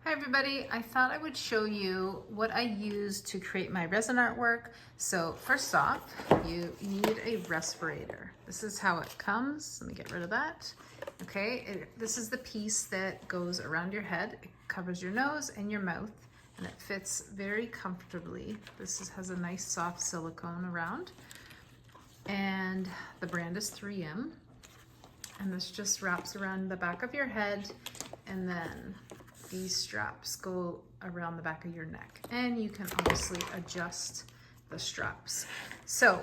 Hi everybody, I thought I would show you what I use to create my resin artwork. So first off, you need a respirator. This is how it comes. Let me get rid of that. Okay, this is the piece that goes around your head. It covers your nose and your mouth and it fits very comfortably. Has a nice soft silicone around and the brand is 3M. And this just wraps around the back of your head, and then these straps go around the back of your neck, and you can obviously adjust the straps. So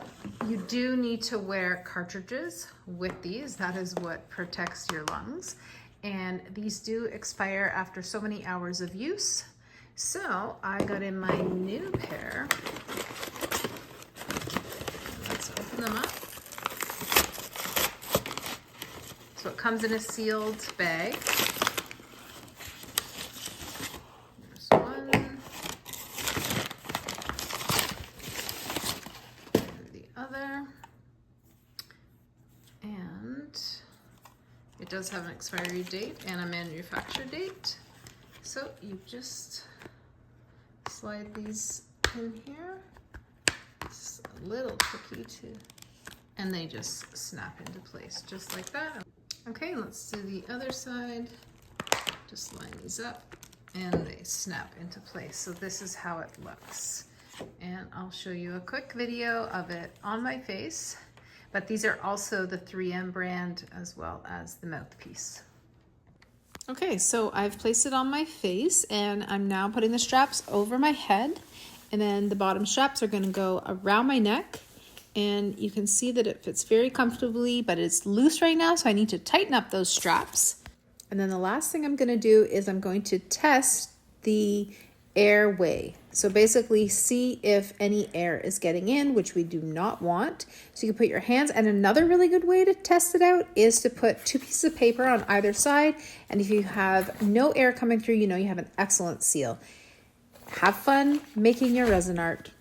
you do need to wear cartridges with these. That is what protects your lungs, and these do expire after so many hours of use. So I got in my new pair. Let's open them up. So it comes in a sealed bag. There's one. And the other. And it does have an expiry date and a manufacture date. So you just slide these in here. It's a little tricky to, and they just snap into place just like that. Okay, let's do the other side. Just line these up and they snap into place. So this is how it looks. And I'll show you a quick video of it on my face, but these are also the 3M brand as well as the mouthpiece. Okay, so I've placed it on my face and I'm now putting the straps over my head, and then the bottom straps are gonna go around my neck. And you can see that it fits very comfortably, but it's loose right now, so I need to tighten up those straps. And then the last thing I'm gonna do is I'm going to test the airway. So basically see if any air is getting in, which we do not want. So you can put your hands, and another really good way to test it out is to put 2 pieces of paper on either side. And if you have no air coming through, you know you have an excellent seal. Have fun making your resin art.